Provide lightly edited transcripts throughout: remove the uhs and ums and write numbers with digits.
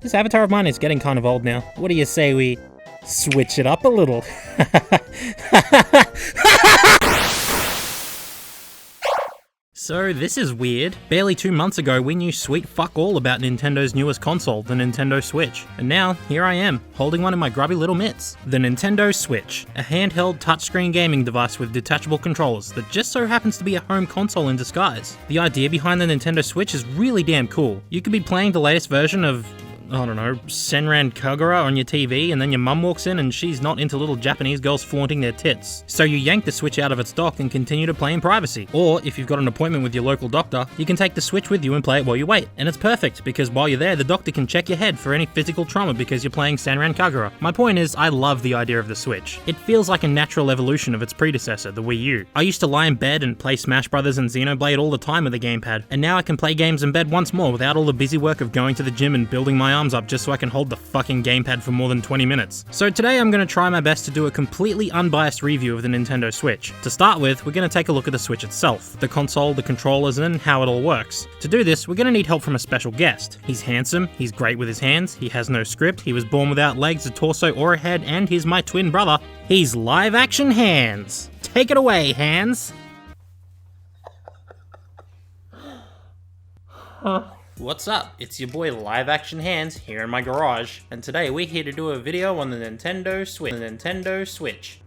This avatar of mine is getting kind of old now. What do you say we switch it up a little? So this is weird. Barely 2 months ago we knew sweet fuck all about Nintendo's newest console, the Nintendo Switch. And now, here I am, holding one in my grubby little mitts. The Nintendo Switch, a handheld touchscreen gaming device with detachable controllers that just so happens to be a home console in disguise. The idea behind the Nintendo Switch is really damn cool. You could be playing the latest version of, I don't know, Senran Kagura on your TV, and then your mum walks in and she's not into little Japanese girls flaunting their tits. So you yank the Switch out of its dock and continue to play in privacy. Or, if you've got an appointment with your local doctor, you can take the Switch with you and play it while you wait. And it's perfect, because while you're there, the doctor can check your head for any physical trauma because you're playing Senran Kagura. My point is, I love the idea of the Switch. It feels like a natural evolution of its predecessor, the Wii U. I used to lie in bed and play Smash Brothers and Xenoblade all the time with a gamepad, and now I can play games in bed once more without all the busy work of going to the gym and building my arms up just so I can hold the fucking gamepad for more than 20 minutes. So today I'm going to try my best to do a completely unbiased review of the Nintendo Switch. To start with, we're going to take a look at the Switch itself, the console, the controllers, and how it all works. To do this, we're going to need help from a special guest. He's handsome, he's great with his hands, he has no script, he was born without legs, a torso, or a head, and he's my twin brother. He's live action Hands. Take it away, Hands. What's up? It's your boy Live Action Hands here in my garage, and today we're here to do a video on the Nintendo Switch.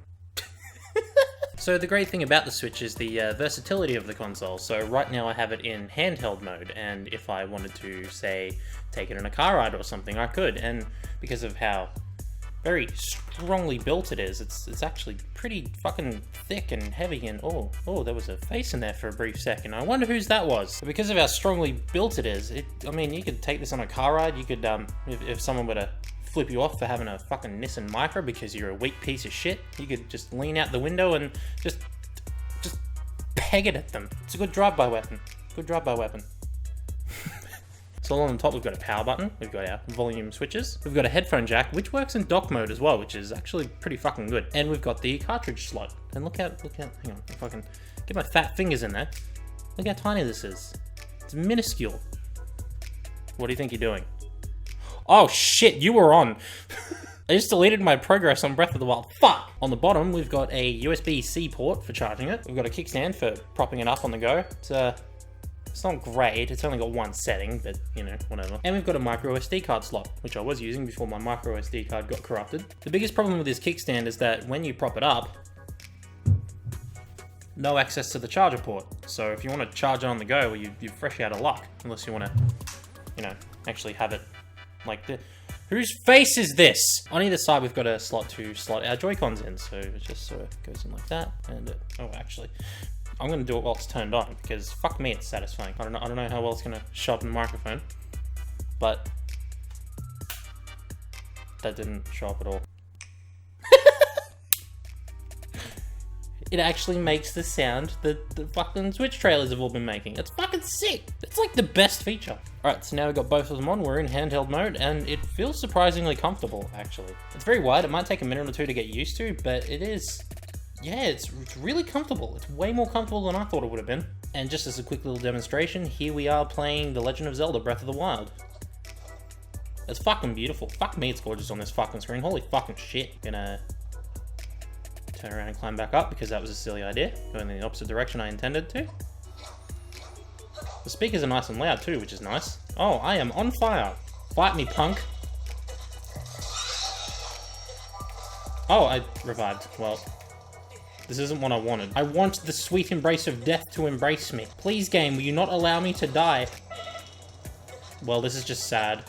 So the great thing about the Switch is the versatility of the console. So right now I have it in handheld mode, and if I wanted to, say, take it on a car ride or something, I could. And because of how very strongly built it is, it's actually pretty fucking thick and heavy, and oh, there was a face in there for a brief second. I wonder whose that was. But because of how strongly built it is, I mean, you could take this on a car ride. You could, if someone were to flip you off for having a fucking Nissan Micra because you're a weak piece of shit, you could just lean out the window and just peg it at them. It's a good drive-by weapon. So on the top we've got a power button, we've got our volume switches, we've got a headphone jack, which works in dock mode as well, which is actually pretty fucking good. And we've got the cartridge slot. And look out, hang on, if I can get my fat fingers in there. Look how tiny this is. It's minuscule. What do you think you're doing? Oh shit, you were on. I just deleted my progress on Breath of the Wild. Fuck! On the bottom, we've got a USB-C port for charging it. We've got a kickstand for propping it up on the go. It's not great, it's only got one setting, but, you know, whatever. And we've got a micro SD card slot, which I was using before my micro SD card got corrupted. The biggest problem with this kickstand is that when you prop it up, no access to the charger port. So if you want to charge it on the go, well, you're fresh out of luck. Unless you want to, you know, actually have it like this. Whose face is this? On either side, we've got a slot to slot our Joy-Cons in. So it just sort of goes in like that. And, oh, actually, I'm going to do it while it's turned on, because fuck me, it's satisfying. I don't know how well it's going to show up in the microphone, but that didn't show up at all. It actually makes the sound that the fucking Switch trailers have all been making. It's fucking sick. It's like the best feature. Alright, so now we've got both of them on. We're in handheld mode, and it feels surprisingly comfortable, actually. It's very wide. It might take a minute or two to get used to, but it is... yeah, it's really comfortable. It's way more comfortable than I thought it would have been. And just as a quick little demonstration, here we are playing The Legend of Zelda Breath of the Wild. It's fucking beautiful. Fuck me, it's gorgeous on this fucking screen. Holy fucking shit. Gonna turn around and climb back up because that was a silly idea. Going in the opposite direction I intended to. The speakers are nice and loud too, which is nice. Oh, I am on fire. Fight me, punk. Oh, I revived. Well, this isn't what I wanted. I want the sweet embrace of death to embrace me. Please, game, will you not allow me to die? Well, this is just sad.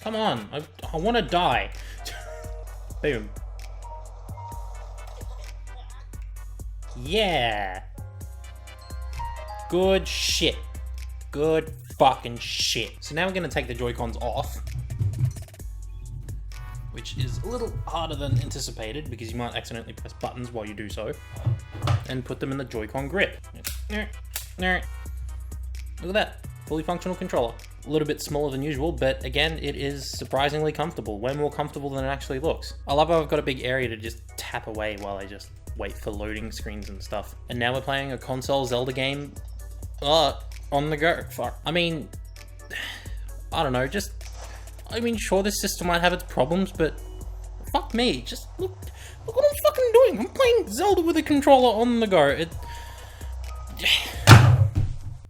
Come on, I want to die. Boom. Yeah. Good shit. Good fucking shit. So now we're going to take the Joy-Cons off, which is a little harder than anticipated because you might accidentally press buttons while you do so, and put them in the Joy-Con grip. Look at that, fully functional controller. A little bit smaller than usual, but again, it is surprisingly comfortable, way more comfortable than it actually looks. I love how I've got a big area to just tap away while I just wait for loading screens and stuff. And now we're playing a console Zelda game. on the go. Fuck. I mean, I don't know, sure, this system might have its problems, but fuck me, just look what I'm fucking doing. I'm playing Zelda with a controller on the go.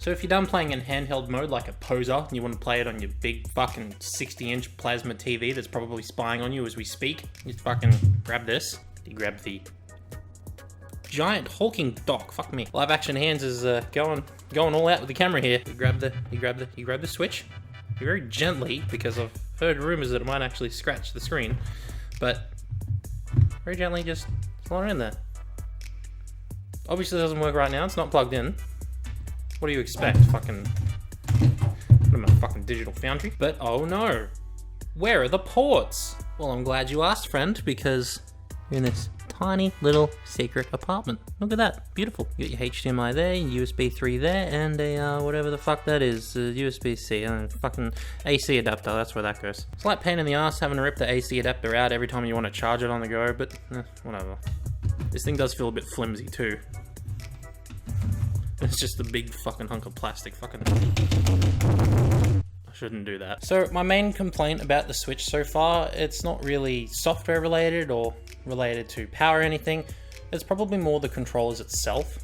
So if you're done playing in handheld mode like a poser, and you want to play it on your big fucking 60-inch plasma TV that's probably spying on you as we speak, you fucking grab this. You grab the giant hulking dock. Fuck me. Live action hands is going all out with the camera here. You grab the switch. You very gently, because I've heard rumors that it might actually scratch the screen, but very gently just slot it in there. Obviously it doesn't work right now, it's not plugged in. What do you expect? Fucking... I'm a fucking digital foundry. But oh no! Where are the ports? Well, I'm glad you asked, friend, because you're in this tiny little secret apartment. Look at that. Beautiful. You got your HDMI there, USB 3 there, and a whatever the fuck that is, USB-C, fucking AC adapter, that's where that goes. It's like pain in the ass having to rip the AC adapter out every time you want to charge it on the go, but whatever. This thing does feel a bit flimsy too. It's just a big fucking hunk of plastic. Fucking... I shouldn't do that. So my main complaint about the Switch so far, it's not really software related or related to power or anything. It's probably more the controller itself.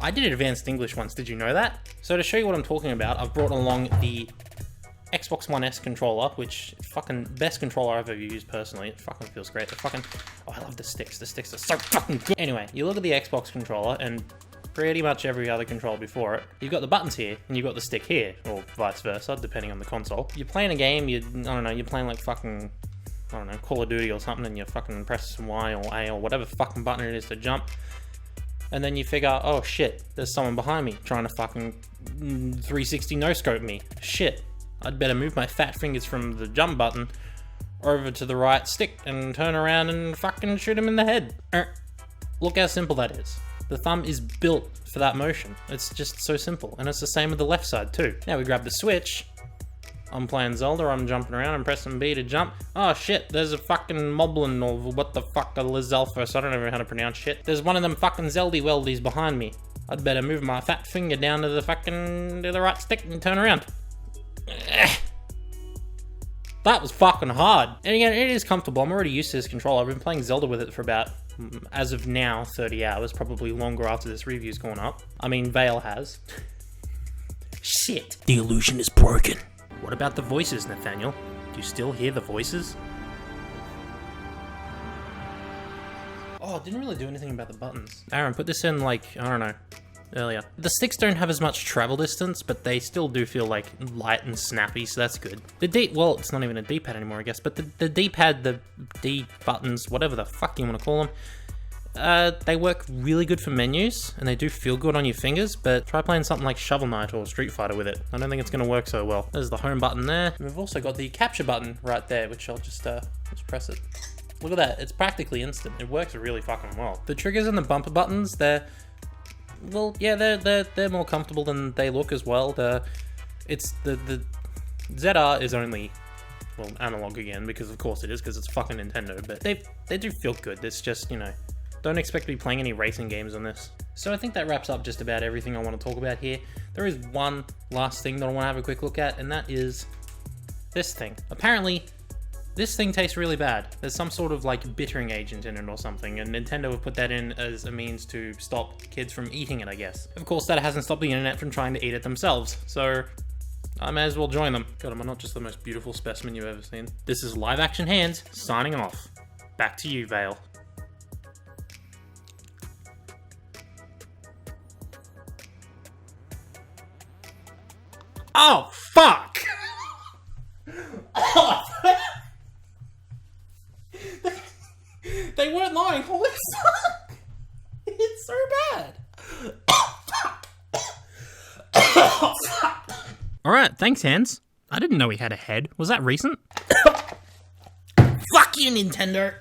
I did advanced English once, did you know that? So to show you what I'm talking about, I've brought along the Xbox One S controller, which fucking best controller I've ever used personally. It fucking feels great. Oh, I love the sticks. The sticks are so fucking good. Anyway, you look at the Xbox controller and pretty much every other controller before it, you've got the buttons here and you've got the stick here, or vice versa, depending on the console. You're playing a game, you're playing like fucking, Call of Duty or something, and you fucking press Y or A or whatever fucking button it is to jump, and then you figure, oh shit, there's someone behind me trying to fucking 360 no-scope me. Shit, I'd better move my fat fingers from the jump button over to the right stick and turn around and fucking shoot him in the head. Look how simple that is. The thumb is built for that motion. It's just so simple. And it's the same with the left side too. Now we grab the Switch. I'm playing Zelda, I'm jumping around, I'm pressing B to jump. Oh shit, there's a fucking moblin or what the fuck, a Lizelfos, I don't even know how to pronounce shit. There's one of them fucking Zeldy weldies behind me. I'd better move my fat finger down to the right stick and turn around. That was fucking hard. And again, it is comfortable. I'm already used to this controller. I've been playing Zelda with it for about, as of now, 30 hours. Probably longer after this review's gone up. I mean, Vale has. Shit. The illusion is broken. What about the voices, Nathaniel? Do you still hear the voices? Oh, it didn't really do anything about the buttons. Aaron, put this in like, I don't know, earlier. The sticks don't have as much travel distance, but they still do feel like light and snappy, so that's good. Well, it's not even a D-pad anymore, I guess, but the D-pad, the D buttons, whatever the fuck you want to call them, they work really good for menus, and they do feel good on your fingers, but try playing something like Shovel Knight or Street Fighter with it. I don't think it's going to work so well. There's the home button there. And we've also got the capture button right there, which I'll just press it. Look at that, it's practically instant. It works really fucking well. The triggers and the bumper buttons, they're more comfortable than they look as well. The ZR is only, well, analog again, because of course it is, because it's fucking Nintendo, but they do feel good. It's just, don't expect to be playing any racing games on this. So I think that wraps up just about everything I want to talk about here. There is one last thing that I want to have a quick look at, and that is this thing. Apparently, this thing tastes really bad. There's some sort of like bittering agent in it or something, and Nintendo have put that in as a means to stop kids from eating it, I guess. Of course, that hasn't stopped the internet from trying to eat it themselves, so I may as well join them. God, am I not just the most beautiful specimen you've ever seen? This is Live Action Hands, signing off. Back to you, Vale. Oh, fuck! Oh, they weren't lying, holy fuck! It's so bad! Oh, fuck! Alright, thanks, Hands. I didn't know he had a head. Was that recent? Fuck you, Nintendo!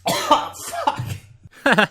Oh, fuck!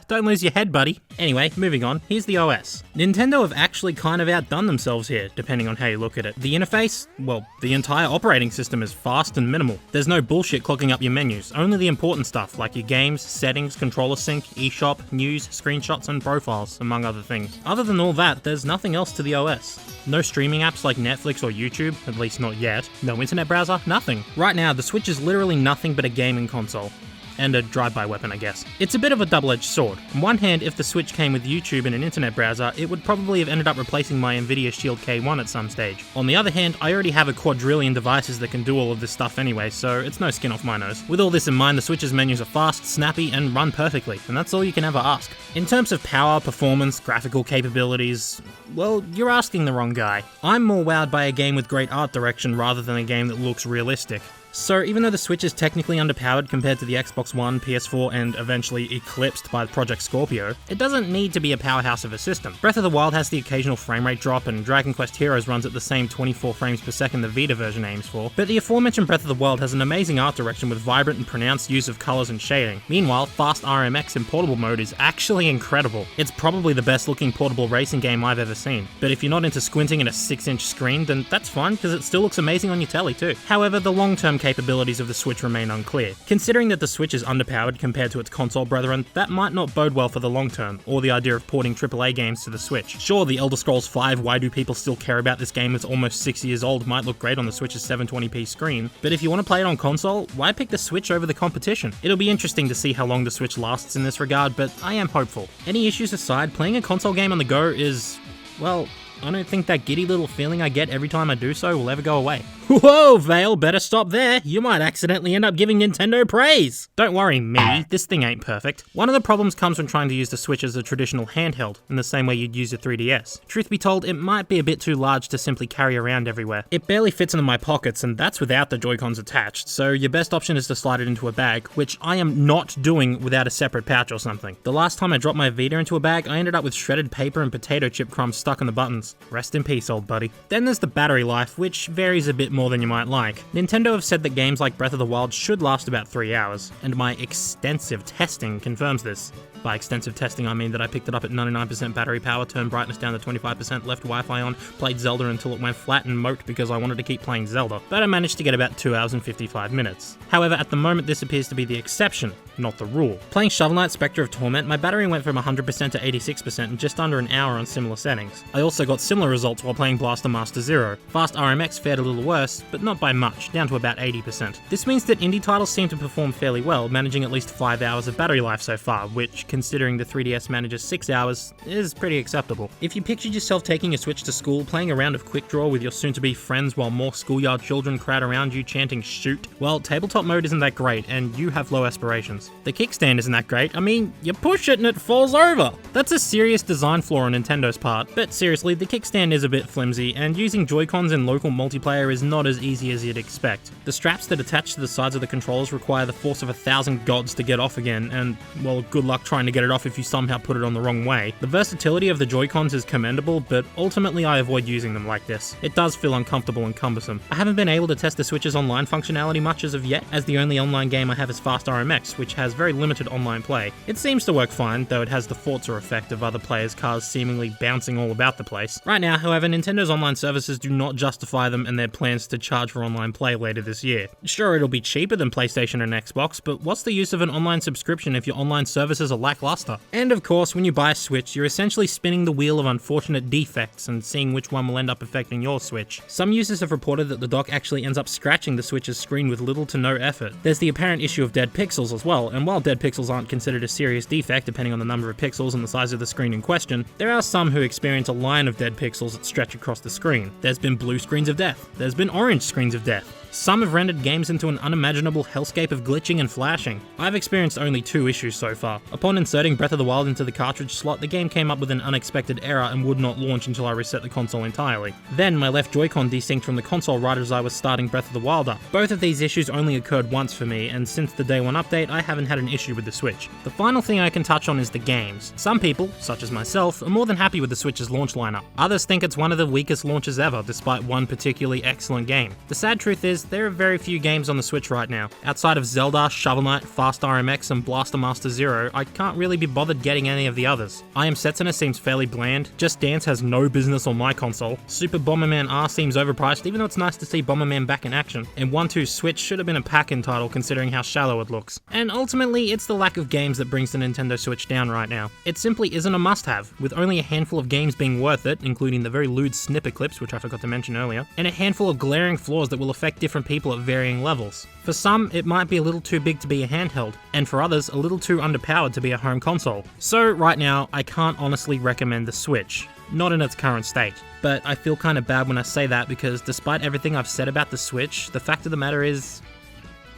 Don't lose your head, buddy. Anyway, moving on, here's the OS. Nintendo have actually kind of outdone themselves here, depending on how you look at it. The interface? Well, the entire operating system is fast and minimal. There's no bullshit clogging up your menus, only the important stuff like your games, settings, controller sync, eShop, news, screenshots, and profiles, among other things. Other than all that, there's nothing else to the OS. No streaming apps like Netflix or YouTube, at least not yet. No internet browser, nothing. Right now, the Switch is literally nothing but a gaming console. And a drive-by weapon, I guess. It's a bit of a double-edged sword. On one hand, if the Switch came with YouTube and an internet browser, it would probably have ended up replacing my Nvidia Shield K1 at some stage. On the other hand, I already have a quadrillion devices that can do all of this stuff anyway, so it's no skin off my nose. With all this in mind, the Switch's menus are fast, snappy, and run perfectly, and that's all you can ever ask. In terms of power, performance, graphical capabilities, well, you're asking the wrong guy. I'm more wowed by a game with great art direction rather than a game that looks realistic. So even though the Switch is technically underpowered compared to the Xbox One, PS4, and eventually eclipsed by Project Scorpio, it doesn't need to be a powerhouse of a system. Breath of the Wild has the occasional frame rate drop, and Dragon Quest Heroes runs at the same 24 frames per second the Vita version aims for, but the aforementioned Breath of the Wild has an amazing art direction with vibrant and pronounced use of colours and shading. Meanwhile, Fast RMX in portable mode is actually incredible. It's probably the best looking portable racing game I've ever seen, but if you're not into squinting at a 6-inch screen, then that's fine because it still looks amazing on your telly too. However, the long-term capabilities of the Switch remain unclear. Considering that the Switch is underpowered compared to its console brethren, that might not bode well for the long term, or the idea of porting AAA games to the Switch. Sure, The Elder Scrolls V Why Do People Still Care About This Game that's almost 6 years old might look great on the Switch's 720p screen, but if you want to play it on console, why pick the Switch over the competition? It'll be interesting to see how long the Switch lasts in this regard, but I am hopeful. Any issues aside, playing a console game on the go is, well, I don't think that giddy little feeling I get every time I do so will ever go away. Whoa, Vale, better stop there. You might accidentally end up giving Nintendo praise. Don't worry, me, this thing ain't perfect. One of the problems comes when trying to use the Switch as a traditional handheld, in the same way you'd use a 3DS. Truth be told, it might be a bit too large to simply carry around everywhere. It barely fits into my pockets, and that's without the Joy-Cons attached, so your best option is to slide it into a bag, which I am not doing without a separate pouch or something. The last time I dropped my Vita into a bag, I ended up with shredded paper and potato chip crumbs stuck on the buttons. Rest in peace, old buddy. Then there's the battery life, which varies a bit more than you might like. Nintendo have said that games like Breath of the Wild should last about 3 hours, and my extensive testing confirms this. By extensive testing, I mean that I picked it up at 99% battery power, turned brightness down to 25%, left Wi-Fi on, played Zelda until it went flat and moped because I wanted to keep playing Zelda, but I managed to get about 2 hours and 55 minutes. However, at the moment this appears to be the exception, not the rule. Playing Shovel Knight Spectre of Torment, my battery went from 100% to 86% in just under an hour on similar settings. I also got similar results while playing Blaster Master Zero. Fast RMX fared a little worse, but not by much, down to about 80%. This means that indie titles seem to perform fairly well, managing at least 5 hours of battery life so far, which, considering the 3DS manages 6 hours, is pretty acceptable. If you pictured yourself taking a Switch to school, playing a round of Quick Draw with your soon-to-be friends while more schoolyard children crowd around you chanting shoot, well, tabletop mode isn't that great, and you have low aspirations. The kickstand isn't that great. I mean, you push it and it falls over. That's a serious design flaw on Nintendo's part, but seriously, the kickstand is a bit flimsy, and using Joy-Cons in local multiplayer is not as easy as you'd expect. The straps that attach to the sides of the controllers require the force of 1,000 gods to get off again, and, well, good luck trying to get it off if you somehow put it on the wrong way. The versatility of the Joy-Cons is commendable, but ultimately I avoid using them like this. It does feel uncomfortable and cumbersome. I haven't been able to test the Switch's online functionality much as of yet, as the only online game I have is Fast RMX, which has very limited online play. It seems to work fine, though it has the Forza effect of other players' cars seemingly bouncing all about the place. Right now, however, Nintendo's online services do not justify them and their plans to charge for online play later this year. Sure, it'll be cheaper than PlayStation and Xbox, but what's the use of an online subscription if your online services are lackluster? And of course, when you buy a Switch, you're essentially spinning the wheel of unfortunate defects and seeing which one will end up affecting your Switch. Some users have reported that the dock actually ends up scratching the Switch's screen with little to no effort. There's the apparent issue of dead pixels as well, and while dead pixels aren't considered a serious defect depending on the number of pixels and the size of the screen in question, there are some who experience a line of dead pixels that stretch across the screen. There's been blue screens of death. There's been orange screens of death. Some have rendered games into an unimaginable hellscape of glitching and flashing. I've experienced only 2 issues so far. Upon inserting Breath of the Wild into the cartridge slot, the game came up with an unexpected error and would not launch until I reset the console entirely. Then my left Joy-Con desynced from the console right as I was starting Breath of the Wild up. Both of these issues only occurred once for me, and since the Day 1 update, I haven't had an issue with the Switch. The final thing I can touch on is the games. Some people, such as myself, are more than happy with the Switch's launch lineup. Others think it's one of the weakest launches ever, despite one particularly excellent game. The sad truth is, is, there are very few games on the Switch right now. Outside of Zelda, Shovel Knight, Fast RMX, and Blaster Master Zero, I can't really be bothered getting any of the others. I Am Setsuna seems fairly bland, Just Dance has no business on my console, Super Bomberman R seems overpriced even though it's nice to see Bomberman back in action, and 1-2 Switch should have been a pack-in title considering how shallow it looks. And ultimately, it's the lack of games that brings the Nintendo Switch down right now. It simply isn't a must-have, with only a handful of games being worth it, including the very lewd snipper clips, which I forgot to mention earlier, and a handful of glaring flaws that will affect different people at varying levels. For some, it might be a little too big to be a handheld, and for others, a little too underpowered to be a home console. So right now, I can't honestly recommend the Switch. Not in its current state. But I feel kinda bad when I say that because despite everything I've said about the Switch, the fact of the matter is,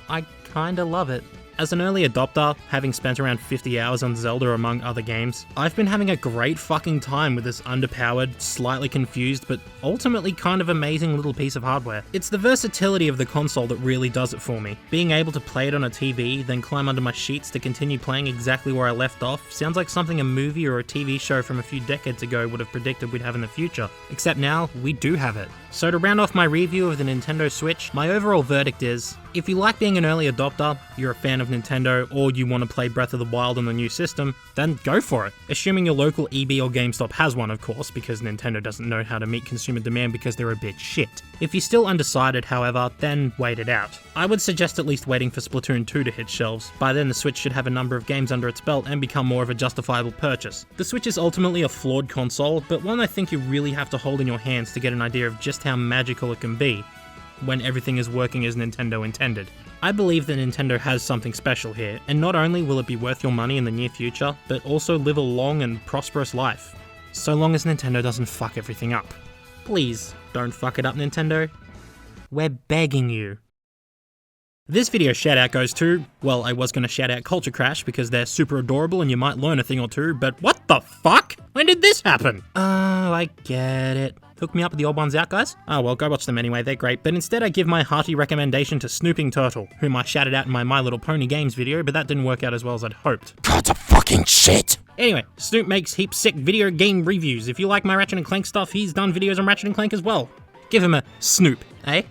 I kinda love it. As an early adopter, having spent around 50 hours on Zelda among other games, I've been having a great fucking time with this underpowered, slightly confused, but ultimately kind of amazing little piece of hardware. It's the versatility of the console that really does it for me. Being able to play it on a TV, then climb under my sheets to continue playing exactly where I left off, sounds like something a movie or a TV show from a few decades ago would have predicted we'd have in the future. Except now, we do have it. So to round off my review of the Nintendo Switch, my overall verdict is, if you like being an early adopter, you're a fan of Nintendo, or you want to play Breath of the Wild on the new system, then go for it. Assuming your local EB or GameStop has one, of course, because Nintendo doesn't know how to meet consumer demand because they're a bit shit. If you're still undecided, however, then wait it out. I would suggest at least waiting for Splatoon 2 to hit shelves. By then the Switch should have a number of games under its belt and become more of a justifiable purchase. The Switch is ultimately a flawed console, but one I think you really have to hold in your hands to get an idea of just how magical it can be when everything is working as Nintendo intended. I believe that Nintendo has something special here, and not only will it be worth your money in the near future, but also live a long and prosperous life. So long as Nintendo doesn't fuck everything up. Please, don't fuck it up, Nintendo. We're begging you. This video shoutout goes to, well, I was gonna shout out Culture Crash because they're super adorable and you might learn a thing or two, but what the fuck? When did this happen? Oh, I get it. Hook me up with the old ones out, guys? Oh well, go watch them anyway, they're great, but instead I give my hearty recommendation to Snooping Turtle, whom I shouted out in my My Little Pony Games video, but that didn't work out as well as I'd hoped. God's a fucking shit! Anyway, Snoop makes heaps sick video game reviews. If you like my Ratchet & Clank stuff, he's done videos on Ratchet & Clank as well. Give him a Snoop, eh?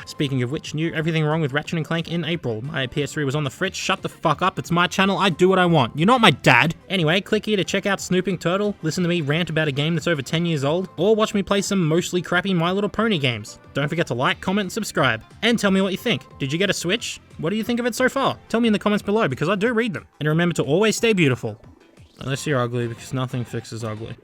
Speaking of which, knew everything wrong with Ratchet & Clank in April. My PS3 was on the fritz. Shut the fuck up, it's my channel, I do what I want. You're not my dad! Anyway, click here to check out Snooping Turtle, listen to me rant about a game that's over 10 years old, or watch me play some mostly crappy My Little Pony games. Don't forget to like, comment, and subscribe. And tell me what you think. Did you get a Switch? What do you think of it so far? Tell me in the comments below, because I do read them. And remember to always stay beautiful. Unless you're ugly, because nothing fixes ugly.